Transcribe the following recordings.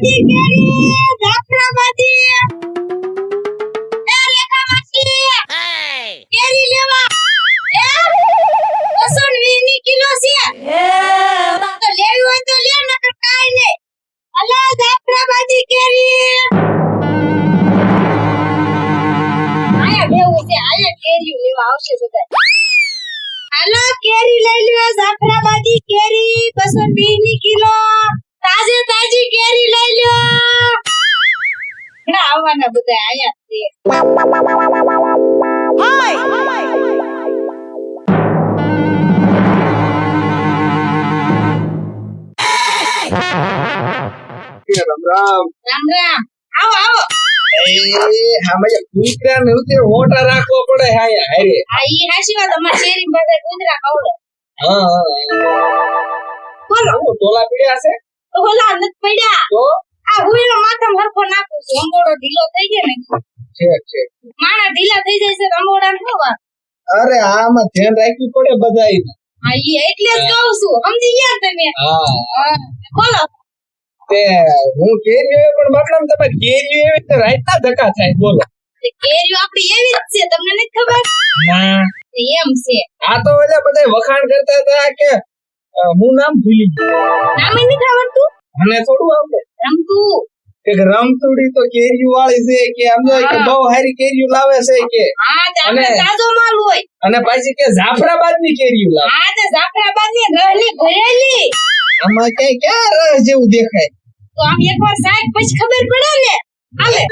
કેરી લેવા લસણ 20 ની કિલો છે તો લેવી હોય તો લે નકર કાઈ નહીં અલા જાફરાબાદી કેરી આયા બેવું છે આયા કેરી લેવા આવશે બધા હાલો કેરી લઈ લ્યો જાફરાબાદી કેરી 220 ની કિલો તાજે તાજી કેરી લઈ લ્યો ના આવવાના બધા આયા છે રામ રામ રામ રામ આવો આવો હામે કૂતરા ને ઉતે મોટા રાખવો પડે હાયા હારે આ ઈ હાસી વાત અમાર શેરી બધા કુંદરા કવડે હા બોલો હું તોલા પીડ્યા છે તો હોલા નત પડ્યા તો આ હુઈનો માથા હરખો નાખું છું અંગોડો ઢીલો થઈ ગયો ને છે માણા ઢીલા થઈ જાય છે અંગોડા નો વાત અરે આમાં ધ્યાન રાખવું પડે બધાય આ ઈ એટલે જ કહું છું સમજી ગયા તમે હા બોલો તે હું કેરીઓ પણ મતલબ તમે કેરીઓ એવી તો રાતના ધક્કા થાય બોલો તે કેરીઓ આપડી એવી જ છે તમને નથી ખબર ના એમ છે આ તો એટલે બધા વખાણ કરતા હતા કે હું નામ ભૂલી ગયો નામ નથી આવડતું મને થોડું આવડે રમતું કે રમતુડી તો કેરીઓ વાળી છે કે અમને કે બહુ હારી કેરીઓ લાવે છે કે હા તે આપણે તાજો માલ હોય અને પાછી કે જાફરાબાદ ની કેરીઓ લાવે હા તે જાફરાબાદ ની રહલી ભરેલી આમાં કઈ ક્યાં રસ જેવું દેખાય તો આમ એકવાર સાહેબ પછી ખબર પડે ને હાલે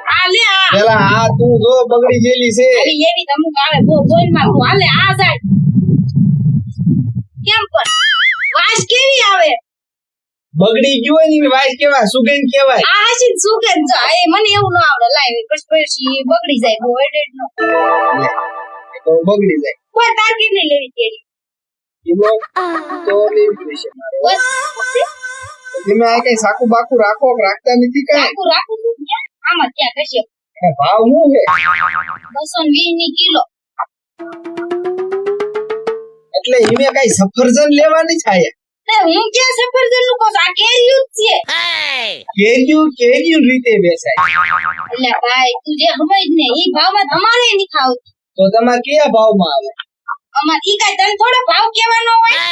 હાલે આ પેલા આ તું જો બગડી જેલી છે અરે એવી તમુક આવે બોલ માં તું હાલે આ સાહેબ કેમ પણ વાસ કેવી આવે બગડી ગયું હોય ને વાસ કેવા સુગંધ કેવાય આ હાસી સુગંધ જો એ મને એવું ન આવડે લાઈ પછી બગડી જાય બહુ એડેડ નો તો બગડી જાય કોઈ તાર કેટલી લેવી કેરી કિલો તો લેવી છે બસ તમે આ કઈ સાકુ બાકુ રાખો રાખતા નથી કઈ રાખું છું આમાં ક્યાં કશે ભાવ શું છે 220 ની કિલો એટલે ઈને કઈ સફરજન લેવાની થાય તે હું ક્યાં સફરજન નું કહું આ કેરીયું જ છે કેરીયું રીતે વેચાય એટલે ભાઈ તું જે સમજ ને ઈ ભાવમાં તમારે નહીં ખાવું તો તમારે કયા ભાવમાં આવે અમાર ઈ કાઈ તને થોડો ભાવ કેવાનો હોય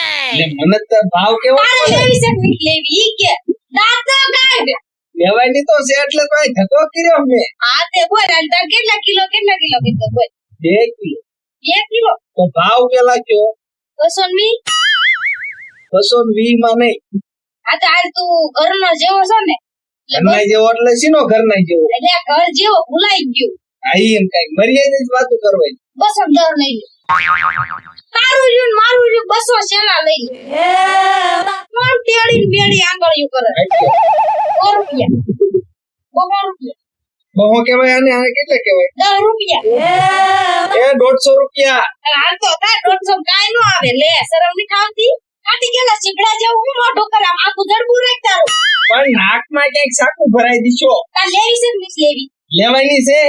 એટલે મને તો ભાવ કેવો તારે લેવી છે મીઠ લેવી ઈ કે દાંત ના કાઢ લેવાની તો છે એટલે તો આ ધક્કો કર્યો મે હા તે બોલ અને તાર કેટલા કિલો કીધું બોલ 2 કિલો 2 કિલો તો ભાવ પેલા કયો 220 220 માં નહીં આ તો આ તું ઘરનો જેવો છો ને ઘરના જેવો એટલે શીનો ઘરના જેવો એટલે ઘર જેવો ભૂલાઈ ગયું આ એમ કઈ મર્યાદિત વાતો કરવાની બસ દર લઈ લે તારું રહ્યું ને મારું રહ્યું 200 સેના લઈ લે કોણ તેડી બેડી આંગળિયું કરે 100 રૂપિયા બહો કેવાય આને કેટલા કેવાય 10 રૂપિયા એ 150 રૂપિયા હાલ તો તાર 150 કાઈ નો આવે લે શરમ ની ખાવતી કાટી ગયેલા ચીકડા જેવું હું મોઢું કરે આખું જડબું રાખ તારું પણ નાકમાં ક્યાંક સાકું ભરાઈ દીશો તાર લેવી છે મિસ લેવી લેવાની છે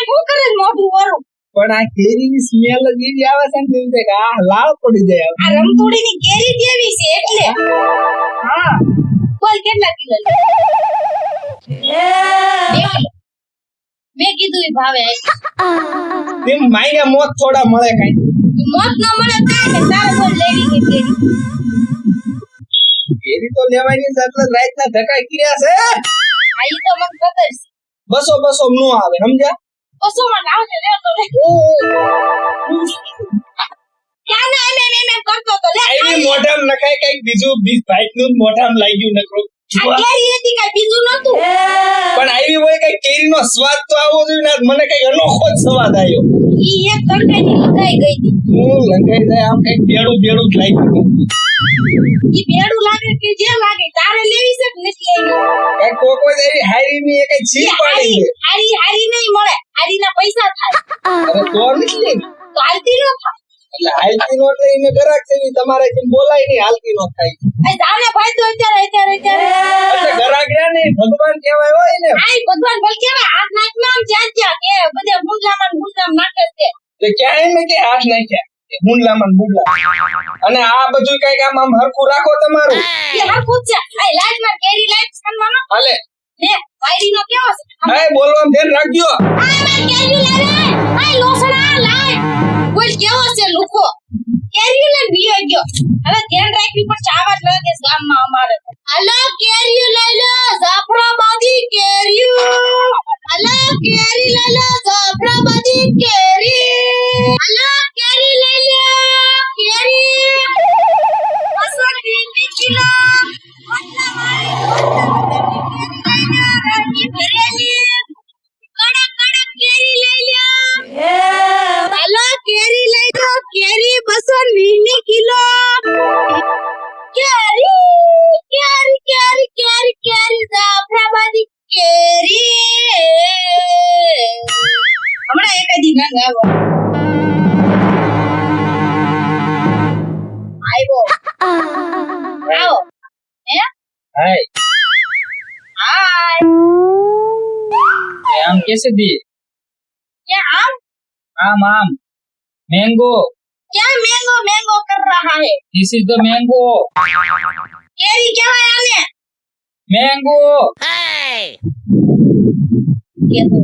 હું કરે મોઢું વરું પણ આ કેરીની સ્મેલ જ એવી આવે છે ને કે આ લાળ પડી જાય આ રમતોડી ની કેરી દેવી છે એટલે હા બોલ કેટલા કિલો મેં કીધું ઈ ભાવે તેમ માઈને મોત થોડા મળે કઈ મોત ન મળે કાઈ તારે બોલ લેવી કે કેરી કેરી તો લેવાની છે એટલે રાતના ધક્કા કર્યા છે આ ઈ તો મને ખબર છે 200 નો આવે સમજ્યા 200 માં આવશે લે તો લે ક્યાં ના એમ કરતો તો લે આઈની મોઢામ નખાય કઈક બીજું ભાઈટ નું મોઢામ લાગ્યું નકરો આ કેરી હતી કાઈ બીજું નતું પણ આવી હોય કઈ કેરીનો સ્વાદ તો આવો જોઈએ ને મને કઈ અનોખો જ સ્વાદ આવ્યો ઈ એક તડકાની લગાઈ ગઈ હતી હું લંગાઈ જાય આમ કઈ બેડું જ લાગ્યું ઈ બેડું લાગે કે જે લાગે તારે લેવી છે કે નથી લેવી કઈ કોઈ એવી હારી ની કઈ છીપ પાડી છે હારી નહીં મળે હારી ના પૈસા થાય અરે તો નથી લેવી તો હાલતી ન થાય એટલે હાલતી નો એટલે એને ગરાક છે તમારે કેમ બોલાય નહીં હાલતી નો થાય એ જાને ભાઈ તો અત્યારે એટલે ગરાક રે ને ભગવાન કહેવાય હોય ને આઈ ભગવાન બોલ કેવા હાથ નાખના આમ જ્યાં કે બધે મુંજામાં નાખે છે તો ક્યાંય મેં કે હાથ નાખ્યા મુંડલામાં ને બુડલા અને આ બધું કઈક આમ હરખું રાખો તમારું એ હરખું જ છે આ લાઈટ માં કેરી લાઈટ છાનવાનો હાલે લે વાયરી નો કેવો છે એ બોલવામાં ધ્યાન રાખજો આ માર કેરી લાવે આ લોસણા લાઈટ બોલ કેવો છે લુખો કેરી લઈને બીયો ગયો હવે ધ્યાન રાખવી પડશે આવા જ લાગે ગામમાં અમારે હાલો કેરી લઈ લો જાફરાબાદી કેરી હાલો કેરી લઈ લો જાફરાબાદી કેરી હાલો કેરી લઈ લો કેરી 220 કિલો આટલા મારી ભરેલી કડક કડક કેરી લઈ લો હાલો કેરી લઈ લો કેરી 220 કિલો કેરી કેરી કેરી કેરી કેરી જાફરાબાદી કેરી હમણાં એક દી ગાંગ આવ્યો આવો હે હાય हाय ये आम कैसे दिए क्या आम आम मैंगो क्या मैंगो मैंगो कर रहा है दिस इज द मैंगो केरी क्या है आने मैंगो ये तो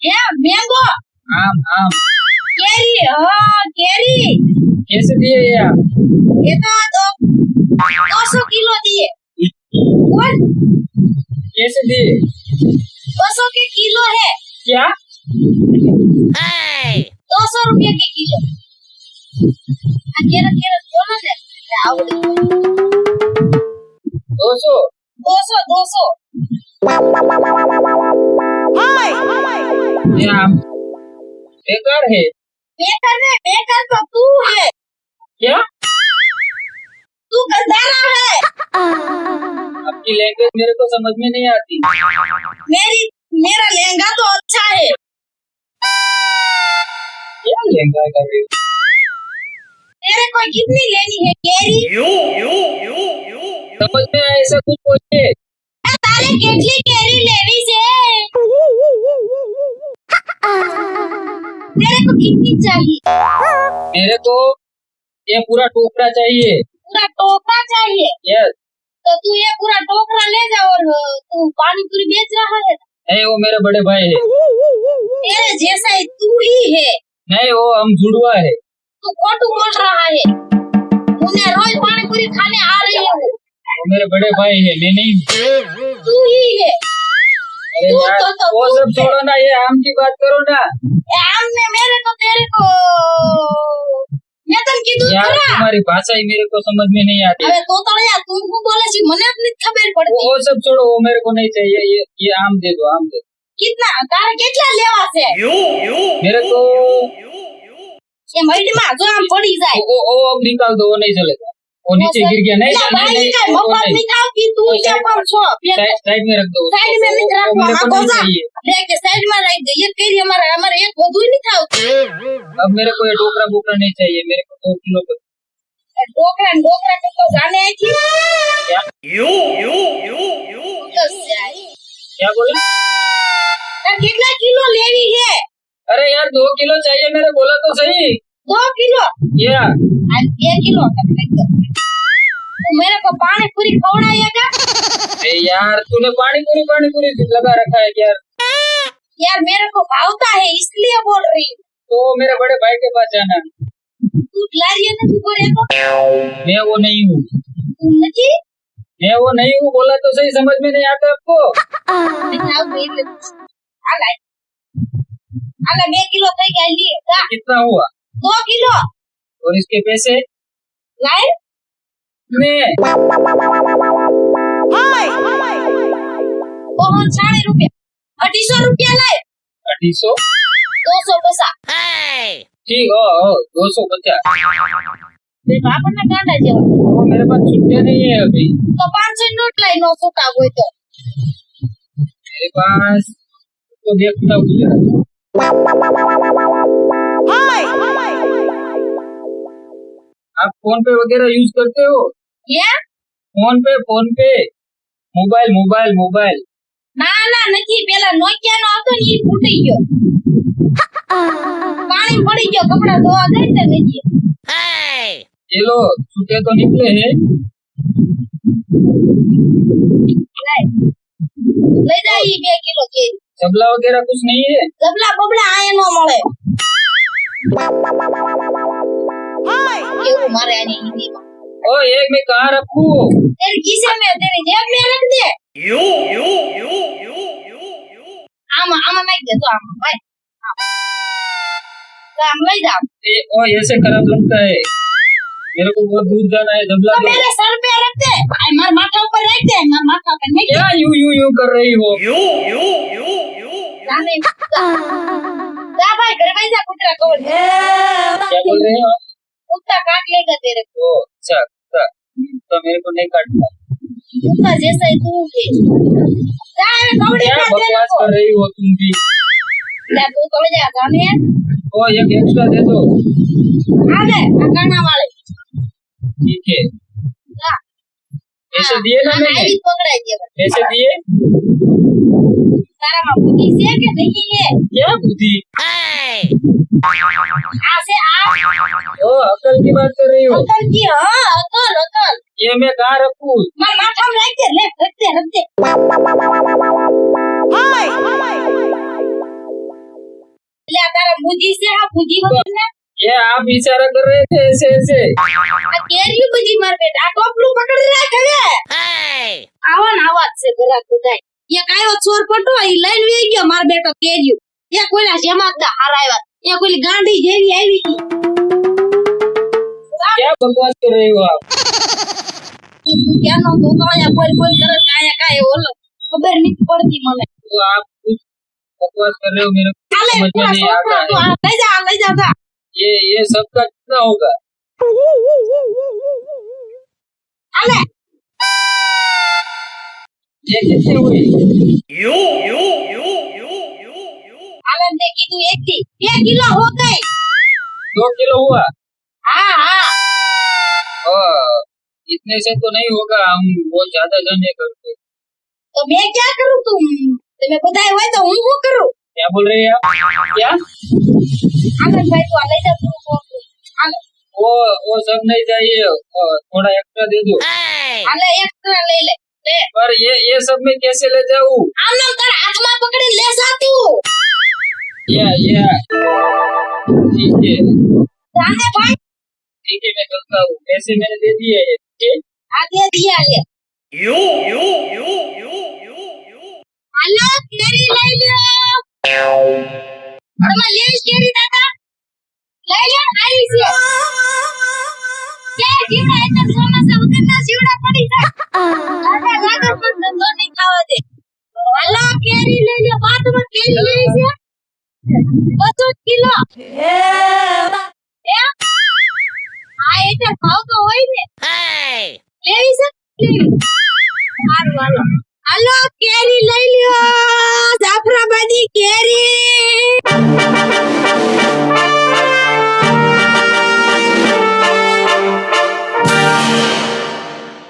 क्या मैंगो आम आम केरी हाँ केरी कैसे दिए ये आम ये तो 200 किलो दिए और कैसे दिए 200 के किलो है क्या 200 रुपये के किलो केरा केरा कौन है आवड़े 200 200 ये आम बेकार है बेकार तो तू है क्या तू गंदारा है आपकी लैंग्वेज मेरे को समझ में नहीं आती मेरा लहंगा तो अच्छा है क्या लहंगा कर रही हो तेरे को कितनी लेनी है केरी समझ में आया ऐसा कुछ बोलिए तारे કેટલી કેરી લેવી છે तेरे को कितनी चाहिए मेरे को ये पूरा टोकरा चाहिए पूरा टोकरा चाहिए यस तो तू ये पूरा टोकरा ले जा और तू पानी पूरी बेच रहा है नहीं वो मेरे बड़े भाई है तेरे जैसा ही तू ही है नहीं वो हम जुड़वा है तू खोटू बोल रहा है उन्हें रोज पानी पूरी खाने आ रही है वो मेरे बड़े भाई है मैं नहीं हूँ तू ही है अरे तू यार तो वो तू सब छोड़ो ना ये आम की बात करो ना हमने मेरे को तेरे को मैं तन कीधું यार ખરા तुम्हारी भाषा ही मेरे को समझ में नहीं आती હવે તો યાર તું શું બોલે છે મને જ નથી ખબર પડતી वो सब छोड़ो वो मेरे को नहीं चाहिए ये आम दे दो आम दे दो कितना તારે કેટલા લેવા છે मेरे को એ મઈડીમાં જો આમ પડી જાય वो अब निकाल दो वो नहीं चलेगा वो नीचे गिर गया नहीं લા नहीं ભાઈ नहीं કાઈ वो મફત नहीं ની ખાવ કી તું કે પર છો साइड में रख दो साइड में नहीं वो रखवा मेरे को માંગો नहीं જા चाहिए देख साइड में रख दे ये केरी हमारे एक વધુ नहीं खाओ अब मेरे को ये टोकरा बोकरा नहीं चाहिए मेरे को 2 किलो का डोकरा के तो जाने आई थी क्या क्या बोला कितना किलो लेवी है अरे यार 2 किलो चाहिए मेरे बोला तो सही 2 किलो या 1 किलो तू मेरे को पानी पूरी खवड़ाएगा अरे यार तूने पानी पूरी लगा रखा है क्या यार मेरे को भावता है इसलिए बोल रही हूँ तो मेरे बड़े भाई के पास जाना है तू लारिया ना तू बोले तो मैं वो नहीं हूँ तू नहीं मैं वो नहीं हूँ बोला तो सही समझ में नहीं आता आपको दिखाओ तो ये आला 2 किलो થઈ ગયા લી જા कितना हुआ 2 किलो और इसके पैसे लाए मैं बहुत 60 रुपया 250 रुपया लाए 250 250 ठीक हो 250 તે બાપના ગાંડા જેવા वो मेरे पास छुट्टियां नहीं है अभी તો 500 નોટ લઈ નો સુતા હોય તો मेरे पास तो देखता हूँ आप फोन पे वगैरह यूज करते हो क्या फोन पे मोबाइल ના ના નથી પેલા નોકિયા નો હતો ને ઈ ફૂટી ગયો પાણી પડી ગયો કપડા ધોવા ગઈ ને નીચે चलो छूटे तो निकले हैं લઈ જાય 2 કિલો કેરી सबला वगैरह कुछ नहीं है જબલા બબલા આયા નો મળે કેવું મારે આની હિન્દીમાં ओ एक मैं कहाँ रखूं तेरे खीसे में तेरी जेब में रख दे आमा आमा मैं दे तो आमा भाई तो हम ले जाओ ओ ऐसे खराब लगता है मेरे को बहुत दूर जाना है जबला तो मेरे सर पे रख दे आई मार माथा ऊपर रख दे मार माथा पे नहीं क्या यू कर रही हो जाने जा भाई घर में जा कुतरा को क्या बोल रहे हो कुत्ता काट लेगा तेरे को ओ अच्छा अच्छा तो मेरे को नहीं काटना कुत्ता जैसा ही तू है जा कपड़े क्या खा दे बकवास कर रही हो तुम भी ले तू तो जा जाने ओ एक एक्स्ट्रा दे दो आ ले अकाना वाले ठीक है जा पैसे दिए ना मैंने आई पकड़ाई दे पैसे दिए तारा में बुद्धि से के नहीं है क्या बुद्धि आ से आ ओ अकल की बात कर रही हो अकल की हां अकल ये मैं कहाँ रखूं मार माथा में रख दे ले रख दे ले तारा बुद्धि से आ बुद्धि वगैरह ना ये आप इशारा कर रहे थे ऐसे ऐसे आ केरी बुद्धि मार बेटा आ टोपलू पकड़ रहा है आवाज से घरा खुदाई ये कायो चोर पटो ई लाइन वे गयो मार बेटो केरियो ये कोईला जमादा हार आया ये कोई गांडी जेवी आई थी क्या बकवास कर रही हो आप क्या नो तो या कोई करे काया काया बोलो खबर नहीं पड़ती मने तो आप कुछ बकवास कर रहे हो मेरे को आले समझ में नहीं आ रहा है ले जा ये सबका कितना होगा आले ये कितने हुए आले ने कीधु 1 किलो हो गए 2 किलो हुआ हां इतने से तो नहीं होगा हम बहुत ज्यादा जन है करते तो मैं क्या करूं तुम्हें बताया हुआ तो हूं वो करूं क्या बोल रहे हैं आप क्या आनंद भाई तो ले जा तू आले वो सब नहीं चाहिए थोड़ा एक्स्ट्रा दे दो आले एक्स्ट्रा ले ले पर ये सब मैं कैसे ले जाऊं आम नाम तारा हाथ में पकड़ी ले जा तू या ठीक है जाने भाई ठीक है मैं चलता हूँ पैसे मैंने दे दिए हैं ठीक है आगे दिया ले हेलो केरी ले लो और मैं ले केरी दादा ले लो आई से क्या जीना है तो सोना से उतरना सीवड़ा पड़ी था दादा दादा पर धंधो नहीं खावा दे हेलो केरी ले लो बात में केरी ले से 200 किलो ए આ એટલે ભાવ તો હોય ને લેવી છે સારું હાલો હાલો કેરી લઈ લ્યો જાફરાબાદી